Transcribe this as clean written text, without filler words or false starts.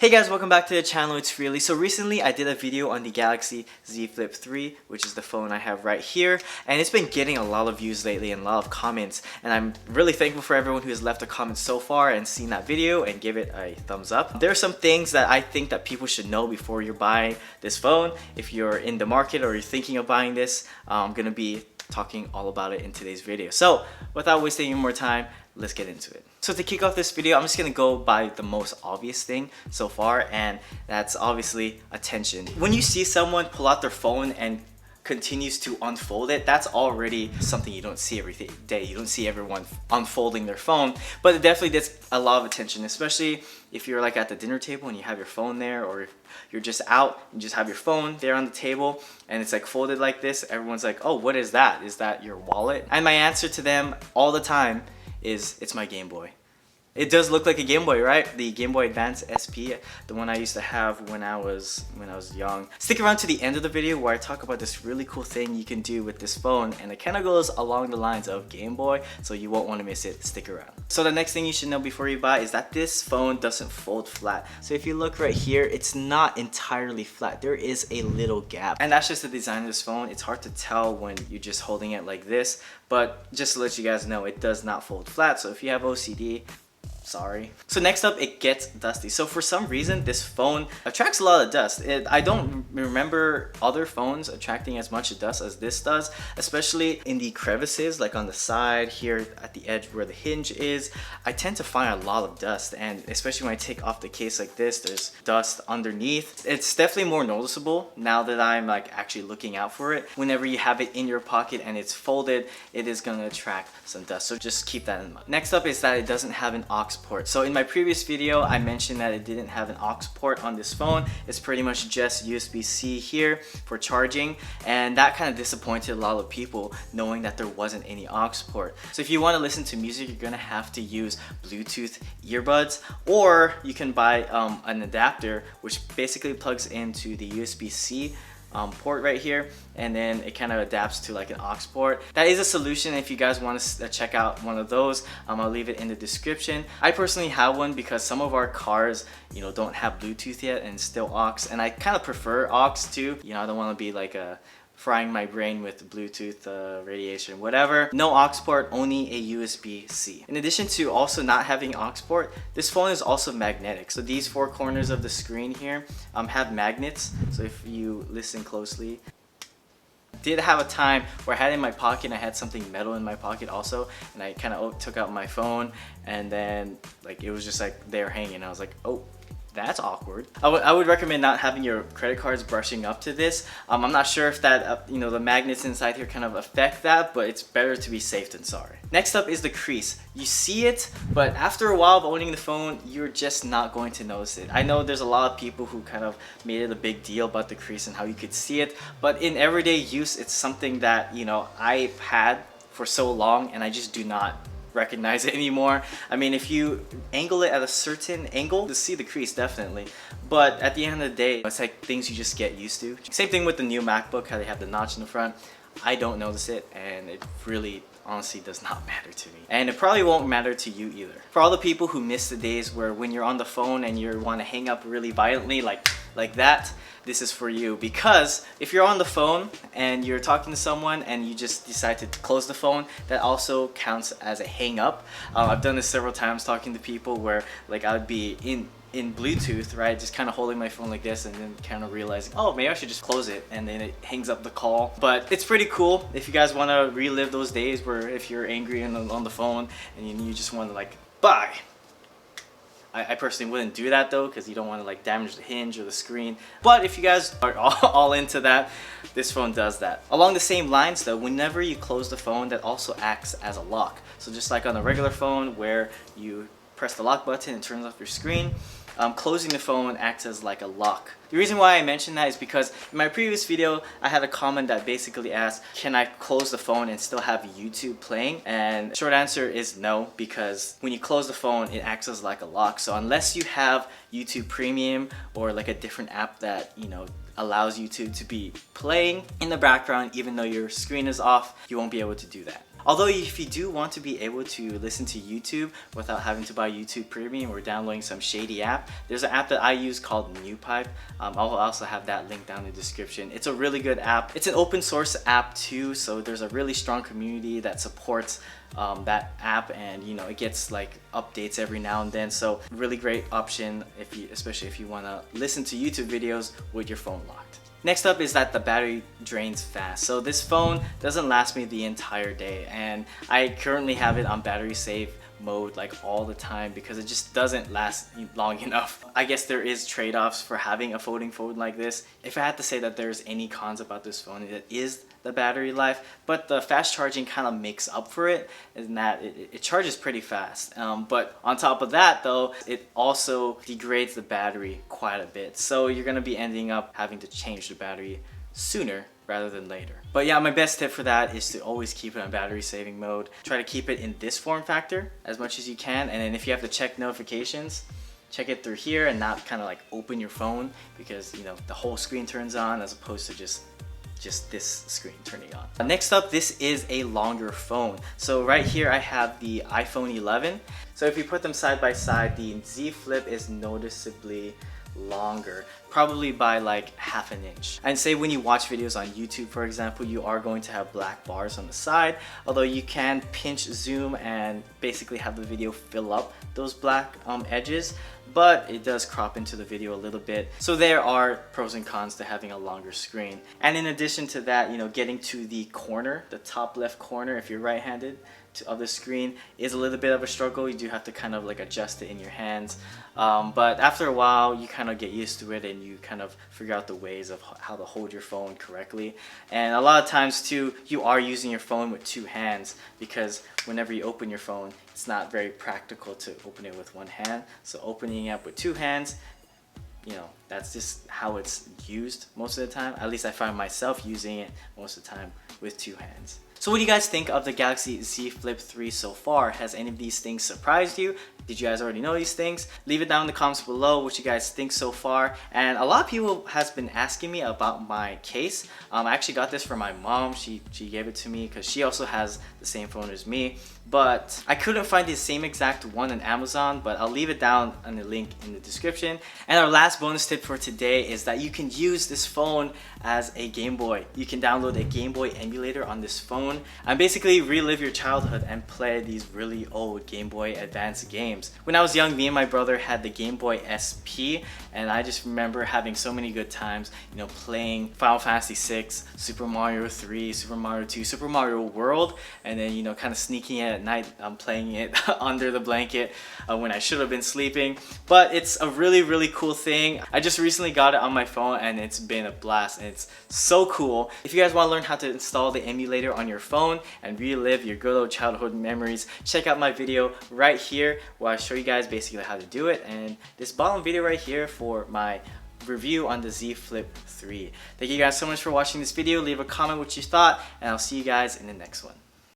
Hey guys, welcome back to the channel. It's Freely. So recently I did a video on the Galaxy Z Flip 3, which is the phone I have right here, and it's been getting a lot of views lately and a lot of comments, and I'm really thankful for everyone who has left a comment so far and seen that video and give it a thumbs up. There are some things that I think that people should know before you're buying this phone. If you're in the market or you're thinking of buying this, I'm gonna be talking all about it in today's video. So without wasting any more time, let's get into it. So to kick off this video, I'm just gonna go by the most obvious thing so far, and that's obviously attention. When you see someone pull out their phone and continues to unfold it, that's already something you don't see every day. You don't see everyone unfolding their phone, but it definitely gets a lot of attention, especially if you're like at the dinner table and you have your phone there, or if you're just out and just have your phone there on the table and it's like folded like this. Everyone's like, oh, what is that? Is that your wallet? And my answer to them all the time is, it's my Game Boy. It does look like a Game Boy, right? The Game Boy Advance SP, the one I used to have when I was young. Stick around to the end of the video where I talk about this really cool thing you can do with this phone, and it kind of goes along the lines of Game Boy, so you won't want to miss it. Stick around. So the next thing you should know before you buy is that this phone doesn't fold flat. So if you look right here, it's not entirely flat. There is a little gap, and that's just the design of this phone. It's hard to tell when you're just holding it like this, but just to let you guys know, it does not fold flat. So if you have OCD, sorry. So next up, it gets dusty. So for some reason, this phone attracts a lot of dust. I don't remember other phones attracting as much dust as this does, especially in the crevices, like on the side here at the edge where the hinge is. I tend to find a lot of dust, and especially when I take off the case like this, there's dust underneath. It's definitely more noticeable now that I'm like actually looking out for it. Whenever you have it in your pocket and it's folded, it is gonna attract some dust. So just keep that in mind. Next up is that it doesn't have an aux port. So in my previous video, I mentioned that it didn't have an aux port on this phone. It's pretty much just USB-C here for charging, and that kind of disappointed a lot of people, knowing that there wasn't any aux port. So if you want to listen to music, you're gonna have to use Bluetooth earbuds, or you can buy an adapter which basically plugs into the USB-C port right here, and then it kind of adapts to like an aux port. That is a solution if you guys want to check out one of those. I'll leave it in the description. I personally have one because some of our cars, don't have Bluetooth yet and still aux, and I kind of prefer aux too. I don't want to be like frying my brain with Bluetooth radiation, whatever. No aux port, only a USB-C. In addition to also not having aux port, this phone is also magnetic. So these four corners of the screen here have magnets. So if you listen closely, I did have a time where I had it in my pocket and I had something metal in my pocket also, and I kind of took out my phone, and then like it was just like there hanging. I was like, oh, that's awkward. I would recommend not having your credit cards brushing up to this. I'm not sure if that, the magnets inside here kind of affect that, but it's better to be safe than sorry. Next up is the crease. You see it, but after a while of owning the phone, you're just not going to notice it. I know there's a lot of people who kind of made it a big deal about the crease and how you could see it, but in everyday use, it's something that, I've had for so long, and I just do not recognize it anymore. I mean, if you angle it at a certain angle, to see the crease definitely, but at the end of the day, it's like things you just get used to. Same thing with the new MacBook, how they have the notch in the front. I don't notice it, and it really honestly does not matter to me, and it probably won't matter to you either. For all the people who miss the days where when you're on the phone and you want to hang up really violently like that, this is for you. Because if you're on the phone and you're talking to someone and you just decide to close the phone, that also counts as a hang up. I've done this several times talking to people where like I would be in Bluetooth, right, just kind of holding my phone like this, and then kind of realizing, oh, maybe I should just close it, and then it hangs up the call. But it's pretty cool if you guys want to relive those days where if you're angry on the phone and you just want to like bye. I personally wouldn't do that though, because you don't want to like damage the hinge or the screen. But if you guys are all into that, this phone does that. Along the same lines though, whenever you close the phone, that also acts as a lock. So just like on a regular phone where you press the lock button and turns off your screen, closing the phone acts as like a lock. The reason why I mentioned that is because in my previous video, I had a comment that basically asked, can I close the phone and still have YouTube playing? And the short answer is no, because when you close the phone, it acts as like a lock. So unless you have YouTube Premium or like a different app that, allows YouTube to be playing in the background even though your screen is off, you won't be able to do that. Although if you do want to be able to listen to YouTube without having to buy YouTube Premium or downloading some shady app, there's an app that I use called NewPipe. I'll also have that link down in the description. It's a really good app. It's an open source app too, so there's a really strong community that supports that app, and you know, it gets like updates every now and then. So really great option especially if you want to listen to YouTube videos with your phone locked. Next up is that the battery drains fast. So this phone doesn't last me the entire day, and I currently have it on battery save mode like all the time because it just doesn't last long enough. I guess there is trade-offs for having a folding phone like this. If I had to say that there's any cons about this phone, it is the battery life, but the fast charging kind of makes up for it in that it charges pretty fast. But on top of that though, it also degrades the battery quite a bit. So you're gonna be ending up having to change the battery sooner rather than later. But yeah, my best tip for that is to always keep it on battery saving mode. Try to keep it in this form factor as much as you can, and then if you have to check notifications, check it through here and not kind of like open your phone, because you know the whole screen turns on as opposed to just this screen turning on. Next up, this is a longer phone. So right here I have the iPhone 11. So if you put them side by side, the Z Flip is noticeably longer, probably by like half an inch. And say when you watch videos on YouTube, for example, you are going to have black bars on the side, although you can pinch zoom and basically have the video fill up those black edges, but it does crop into the video a little bit. So there are pros and cons to having a longer screen. And in addition to that, you know, getting to the corner, the top left corner, if you're right-handed, of the screen is a little bit of a struggle. You do have to kind of like adjust it in your hands, but after a while you kind of get used to it and you kind of figure out the ways of how to hold your phone correctly. And a lot of times too, you are using your phone with two hands, because whenever you open your phone, it's not very practical to open it with one hand. So opening it up with two hands, you know, that's just how it's used most of the time. At least I find myself using it most of the time with two hands. So what do you guys think of the Galaxy Z Flip 3 so far? Has any of these things surprised you? Did you guys already know these things? Leave it down in the comments below what you guys think so far. And a lot of people has been asking me about my case. I actually got this from my mom. She gave it to me because she also has the same phone as me. But I couldn't find the same exact one on Amazon, but I'll leave it down on the link in the description. And our last bonus tip for today is that you can use this phone as a Game Boy. You can download a Game Boy emulator on this phone and basically relive your childhood and play these really old Game Boy Advance games. When I was young, me and my brother had the Game Boy SP, and I just remember having so many good times, you know, playing Final Fantasy VI, Super Mario 3, Super Mario 2, Super Mario World, and then, you know, kind of sneaking in at night, playing it under the blanket when I should have been sleeping. But it's a really cool thing. I just recently got it on my phone and it's been a blast, and it's so cool. If you guys want to learn how to install the emulator on your phone and relive your good old childhood memories, check out my video right here where I show you guys basically how to do it, and this bottom video right here for my review on the Z Flip 3. Thank you guys so much for watching this video. Leave a comment what you thought, and I'll see you guys in the next one.